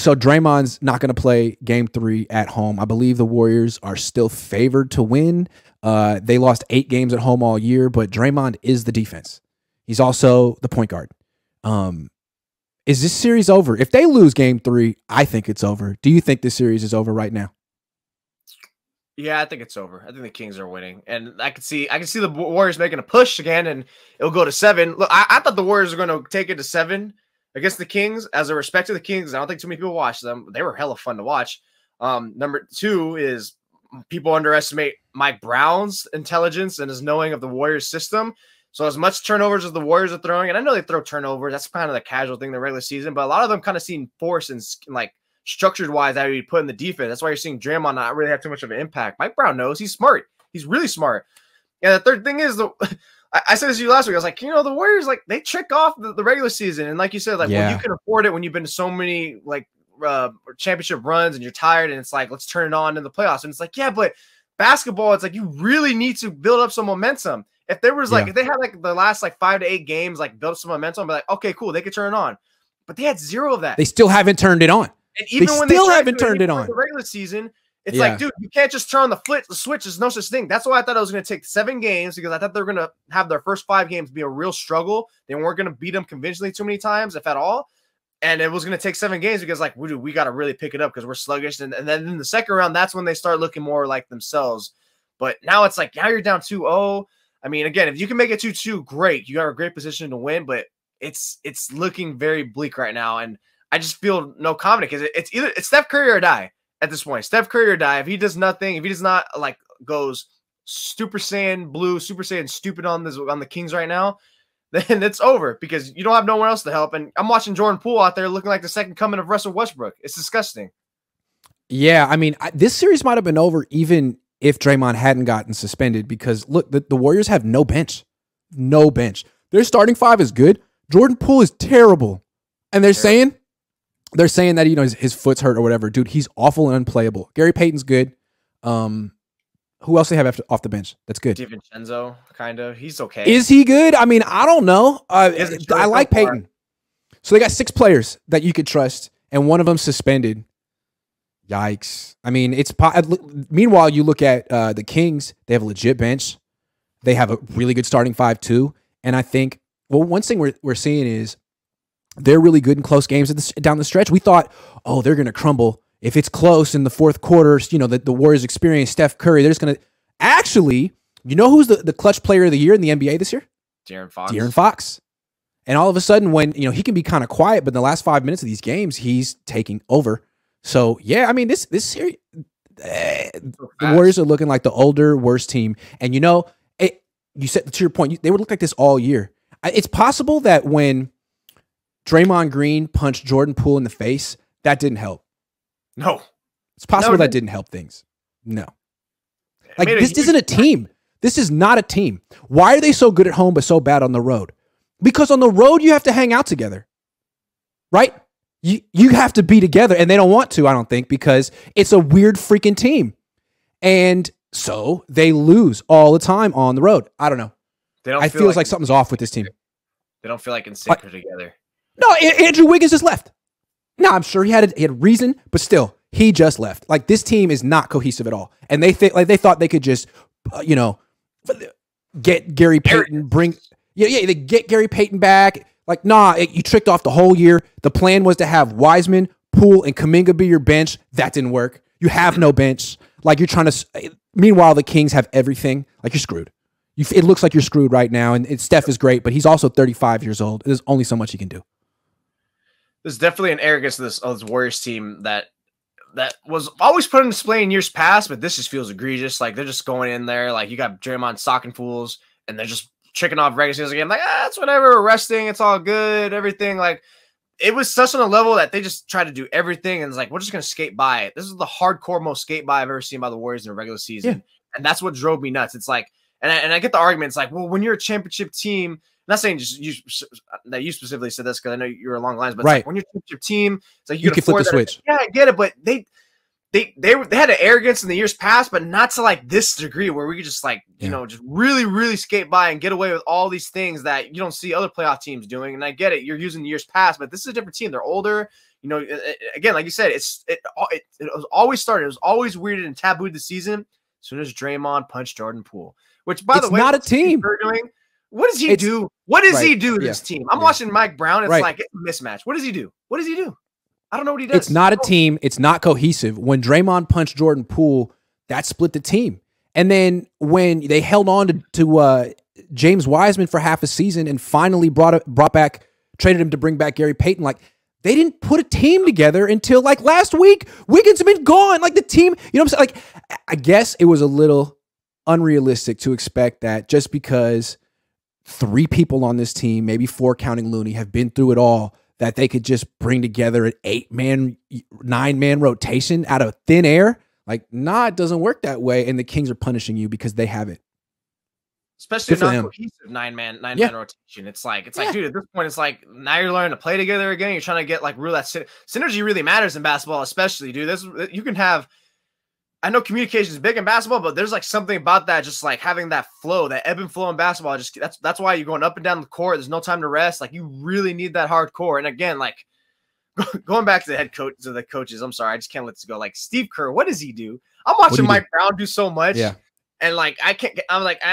So Draymond's not going to play game 3 at home. I believe the Warriors are still favored to win. They lost 8 games at home all year, but Draymond is the defense. He's also the point guard. Is this series over? If they lose game 3, I think it's over. Do you think this series is over right now? Yeah, I think it's over. I think the Kings are winning, and I can see the Warriors making a push again, and it'll go to 7. Look, I thought the Warriors were going to take it to 7 against the Kings. As a respect to the Kings, I don't think too many people watched them. They were hella fun to watch. Number 2 is people underestimate Mike Brown's intelligence and his knowing of the Warriors system. So as much turnovers as the Warriors are throwing, and I know they throw turnovers, that's kind of the casual thing in the regular season, but a lot of them kind of seem forced and like structured wise that he'd put in the defense. That's why you're seeing Draymond not really have too much of an impact. Mike Brown knows he's smart. He's really smart. And the third thing is I said this to you last week. I was like, the Warriors, like, they trick off the regular season. And like you said, like, when you can afford it, when you've been to so many like championship runs and you're tired and it's like, let's turn it on in the playoffs. And it's like, yeah, but basketball, it's like, you really need to build up some momentum. If there was like, if they had like the last like 5 to 8 games, like build up some momentum, be like, okay, cool, they could turn it on. But they had 0 of that. They still haven't turned it on. And even they when still they haven't turned it on. The regular season, it's like, dude, you can't just turn on the switch. There's no such thing. That's why I thought it was going to take 7 games, because I thought they were going to have their first 5 games be a real struggle. They weren't going to beat them conventionally too many times, if at all. And it was going to take 7 games because, like, we got to really pick it up because we're sluggish. And then in the second round, that's when they start looking more like themselves. But now it's like, now you're down 2-0. I mean, again, if you can make it 2-2, great. You got a great position to win, but it's looking very bleak right now. And I just feel no confidence because it's Steph Curry or die at this point. Steph Curry or die. If he does nothing, if he does not like goes Super Saiyan blue, Super Saiyan stupid on the Kings right now, then it's over because you don't have no one else to help. And I'm watching Jordan Poole out there looking like the second coming of Russell Westbrook. It's disgusting. Yeah, I mean, this series might have been over even if Draymond hadn't gotten suspended, because look, the Warriors have no bench. No bench. Their starting 5 is good. Jordan Poole is terrible. And they're saying that, his foot's hurt or whatever. Dude, he's awful and unplayable. Gary Payton's good. Who else they have off the bench that's good? DiVincenzo, kind of. He's okay. Is he good? I mean, I don't know. I like Payton. So they got 6 players that you could trust, and one of them suspended. Yikes. I mean, meanwhile, you look at the Kings, they have a legit bench. They have a really good starting 5 too. And I think, one thing we're seeing is they're really good in close games down the stretch. We thought, they're going to crumble. If it's close in the fourth quarter, the Warriors experience Steph Curry, they're just going to actually, who's the clutch player of the year in the NBA this year? De'Aaron Fox. And all of a sudden when, he can be kind of quiet, but in the last 5 minutes of these games, he's taking over. So, yeah, I mean, this series, the Warriors are looking like the older, worse team. And, you said, to your point, they would look like this all year. It's possible that when Draymond Green punched Jordan Poole in the face, that didn't help. No. It's possible that didn't help things. No. Like, this isn't a team. This is not a team. Why are they so good at home but so bad on the road? Because on the road, you have to hang out together. Right? You have to be together, and they don't want to, I don't think, because it's a weird freaking team. And so they lose all the time on the road. I don't know. It feels like something's off with this team. They don't feel like in sync together. No, Andrew Wiggins just left. No, I'm sure he had reason, but still, he just left. Like, this team is not cohesive at all. And they thought they could just, get Gary Payton, they get Gary Payton back. Like, you tricked off the whole year. The plan was to have Wiseman, Poole, and Kuminga be your bench. That didn't work. You have no bench. Like, you're trying to. Meanwhile, the Kings have everything. Like, you're screwed. It looks like you're screwed right now. And Steph is great, but he's also 35 years old. There's only so much he can do. There's definitely an arrogance to this Warriors team that was always put on display in years past, but this just feels egregious. Like, they're just going in there. Like, you got Draymond socking fools, and they're just tricking off regular season game. Like, it's whatever. We're resting. It's all good. Everything. Like, it was such on a level that they just tried to do everything, and it's like, we're just going to skate by it. This is the hardcore most skate by I've ever seen by the Warriors in a regular season. Yeah. And that's what drove me nuts. It's like, and I get the argument. It's like, well, when you're a championship team, I'm not saying just that you specifically said this because I know you're along lines, but it's like when you're a championship team, it's like you can flip the switch. Yeah, I get it, but they they had an arrogance in the years past, but not to like this degree where we could just like, you know, just really, really skate by and get away with all these things that you don't see other playoff teams doing. And I get it. You're using the years past, but this is a different team. They're older. You know, again, like you said, it was always started. It was always weirded and tabooed this season. As soon as Draymond punched Jordan Poole, which by the way, not a team. What does he do? What does he do to this team? I'm watching Mike Brown. It's like it's a mismatch. What does he do? What does he do? I don't know what he does. It's not a team. It's not cohesive. When Draymond punched Jordan Poole, that split the team. And then when they held on to James Wiseman for half a season and finally traded him to bring back Gary Payton, like they didn't put a team together until like last week. Wiggins have been gone. Like the team, you know what I'm saying? Like I guess it was a little unrealistic to expect that just because 3 people on this team, maybe 4 counting Looney, have been through it all, that they could just bring together an 8-man, 9-man rotation out of thin air. Like, nah, it doesn't work that way. And the Kings are punishing you because they have it. Especially not cohesive 9-man rotation. It's like, dude, at this point, it's like now you're learning to play together again. You're trying to get like real that synergy really matters in basketball, especially, dude. You can have. I know communication is big in basketball, but there's like something about that, just like having that flow, that ebb and flow in basketball. Just that's why you're going up and down the court. There's no time to rest. Like you really need that hardcore. And again, like going back to the head coach, to the coaches. I'm sorry, I just can't let this go. Like Steve Kerr, what does he do? I'm watching Mike Brown do so much. Yeah. And like I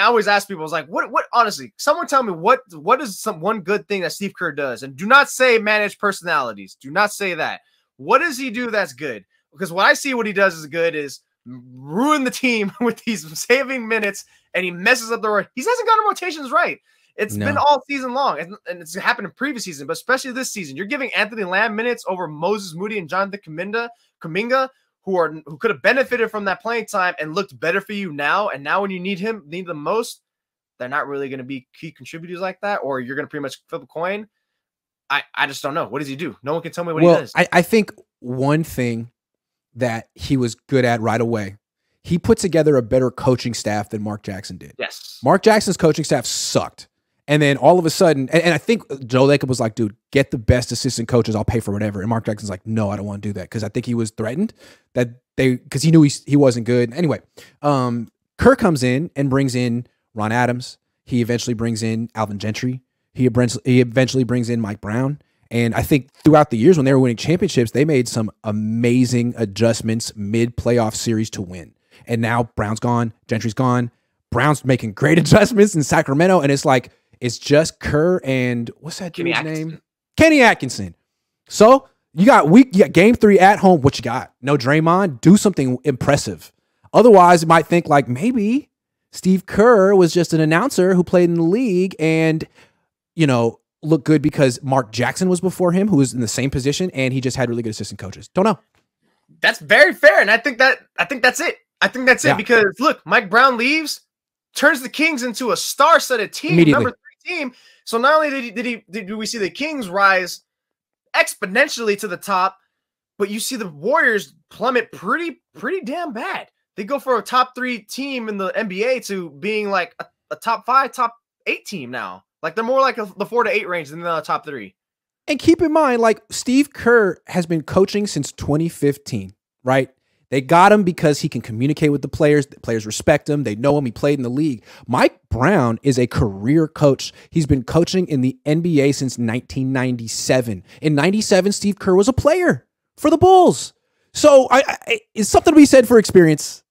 always ask people, I was like, what honestly, someone tell me what is one good thing that Steve Kerr does? And do not say manage personalities. Do not say that. What does he do that's good? Because what I see what he does is good is ruin the team with these saving minutes, and he messes up the he hasn't gotten rotations right. It's been all season long, and it's happened in previous season, but especially this season. You're giving Anthony Lamb minutes over Moses Moody and Jonathan Kuminga, who could have benefited from that playing time and looked better for you now. And now when you need them most, they're not really going to be key contributors like that, or you're going to pretty much flip a coin. I just don't know. What does he do? No one can tell me what he does. I think one thing that he was good at right away, he put together a better coaching staff than Mark Jackson did. Yes. Mark Jackson's coaching staff sucked. And then all of a sudden, and I think Joe Lacob was like, dude, get the best assistant coaches. I'll pay for whatever. And Mark Jackson's like, no, I don't want to do that. Because I think he was threatened because he knew he wasn't good. Anyway, Kerr comes in and brings in Ron Adams. He eventually brings in Alvin Gentry. He eventually brings in Mike Brown. And I think throughout the years when they were winning championships, they made some amazing adjustments mid-playoff series to win. And now Brown's gone, Gentry's gone. Brown's making great adjustments in Sacramento. And it's like, it's just Kerr and what's that dude's name? Kenny Atkinson. So you got game 3 at home. What you got? No Draymond. Do something impressive. Otherwise, you might think like maybe Steve Kerr was just an announcer who played in the league and, you know, look good because Mark Jackson was before him, who was in the same position, and he just had really good assistant coaches. Don't know. That's very fair, and I think that's it. I think that's it because look, Mike Brown leaves, turns the Kings into a star-studded team, number 3 team. So not only did we see the Kings rise exponentially to the top, but you see the Warriors plummet pretty damn bad. They go for a top 3 team in the NBA to being like a top 5, top 8 team now. Like they're more like the 4 to 8 range than the top 3. And keep in mind, like Steve Kerr has been coaching since 2015, right? They got him because he can communicate with the players. The players respect him. They know him. He played in the league. Mike Brown is a career coach. He's been coaching in the NBA since 1997. In 97, Steve Kerr was a player for the Bulls. So it's something to be said for experience.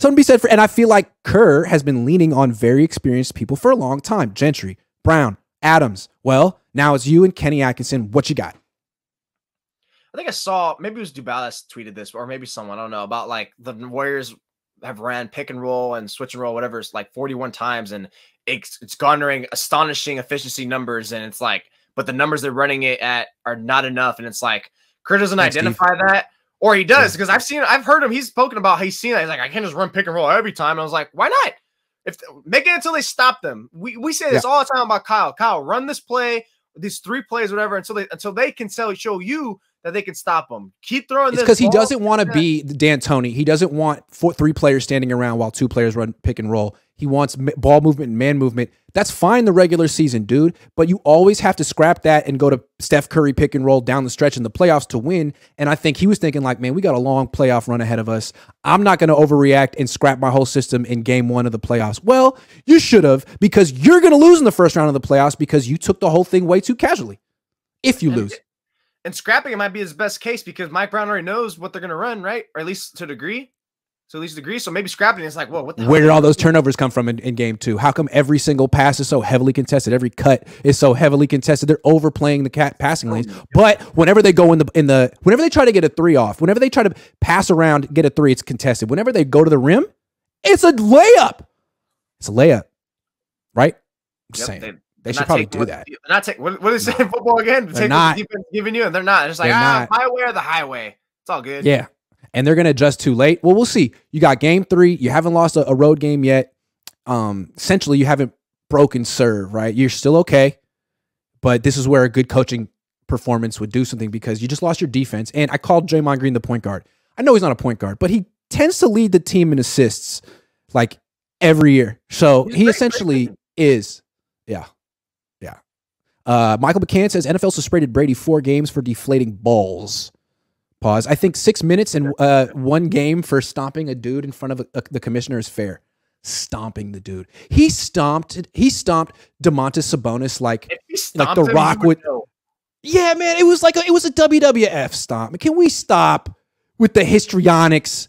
Something to be said for, and I feel like Kerr has been leaning on very experienced people for a long time. Gentry, Brown, Adams. Well, now it's you and Kenny Atkinson. What you got? I think I saw, maybe it was Dubalas tweeted this, or maybe someone, I don't know, about like the Warriors have ran pick and roll and switch and roll, whatever, it's like 41 times, and it's garnering astonishing efficiency numbers, and it's like, but the numbers they're running it at are not enough, and it's like, Kerr doesn't identify that, or he does, because I've heard him, he's spoken about how he's seen that, he's like, I can't just run pick and roll every time, and I was like, why not? Make it until they stop them. We say this all the time about Kyle. Kyle, run this play, these 3 plays, whatever, until they can show you that they can stop him. Keep throwing this. It's because he doesn't want to be D'Antoni. He doesn't want 3 players standing around while 2 players run pick and roll. He wants ball movement and man movement. That's fine the regular season, dude. But you always have to scrap that and go to Steph Curry pick and roll down the stretch in the playoffs to win. And I think he was thinking like, man, we got a long playoff run ahead of us. I'm not going to overreact and scrap my whole system in game 1 of the playoffs. Well, you should have, because you're going to lose in the first round of the playoffs because you took the whole thing way too casually. If you lose. And scrapping it might be his best case because Mike Brown already knows what they're going to run, right? Or at least to a degree. So maybe scrapping it's like, whoa, what the hell? Where did all those turnovers come from in game 2? How come every single pass is so heavily contested? Every cut is so heavily contested. They're overplaying the passing lanes. But whenever they go whenever they try to get a 3 off, whenever they try to pass around, get a 3, it's contested. Whenever they go to the rim, it's a layup. It's a layup, right? I'm just saying. They should probably do that. They're not taking what do they say in football again? Take what the defense giving you, and they're not. It's just like, my way or the highway. It's all good. Yeah. And they're going to adjust too late. Well, we'll see. You got game 3. You haven't lost a road game yet. Essentially, you haven't broken serve, right? You're still okay. But this is where a good coaching performance would do something because you just lost your defense. And I called Draymond Green the point guard. I know he's not a point guard, but he tends to lead the team in assists like every year. So he essentially is. Yeah. Michael McCann says NFL suspended Brady 4 games for deflating balls. Pause. I think 6 minutes and 1 game for stomping a dude in front of the commissioner is fair. Stomping the dude. He stomped Domantas Sabonis like the Rock would. Yeah, man. It was a WWF stomp. Can we stop with the histrionics?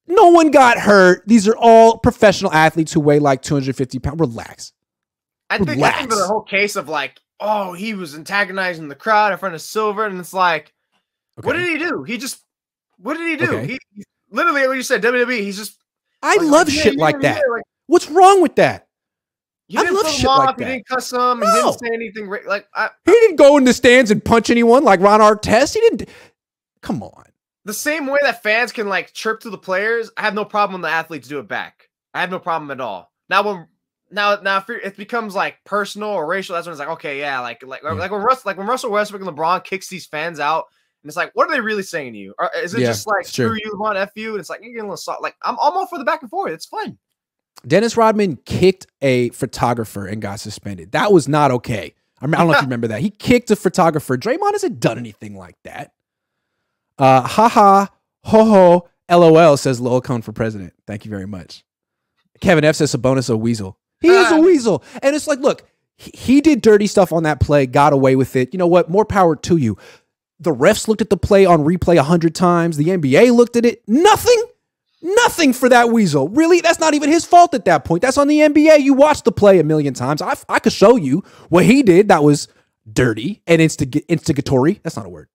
No one got hurt. These are all professional athletes who weigh like 250 pounds. Relax. I think the whole case of like, oh, he was antagonizing the crowd in front of Silver, and it's like, okay. What did he do? What did he do? Okay. He literally, what you said, WWE, he's just. I love shit like that. Like, what's wrong with that? I love shit like that. He didn't cuss him. No. He didn't say anything. He didn't go in the stands and punch anyone like Ron Artest. He didn't. Come on. The same way that fans can like chirp to the players, I have no problem when the athletes do it back. I have no problem at all. Now if it becomes like personal or racial, that's when it's like, okay, yeah, like when Russell Westbrook and LeBron kicks these fans out, and it's like, what are they really saying to you? Or is it just like screw you, LeBron, F you? And it's like you're getting a little soft. Like I'm all for the back and forth. It's fun. Dennis Rodman kicked a photographer and got suspended. That was not okay. I don't know if you remember that. He kicked a photographer. Draymond hasn't done anything like that. Haha, ho ho, LOL, says Lil Cohn for president. Thank you very much. Kevin F says Sabonis a weasel. He is a weasel. And it's like, look, he did dirty stuff on that play, got away with it. You know what? More power to you. The refs looked at the play on replay 100 times. The NBA looked at it. Nothing for that weasel. Really? That's not even his fault at that point. That's on the NBA. You watched the play a million times. I could show you what he did that was dirty and instigatory. That's not a word.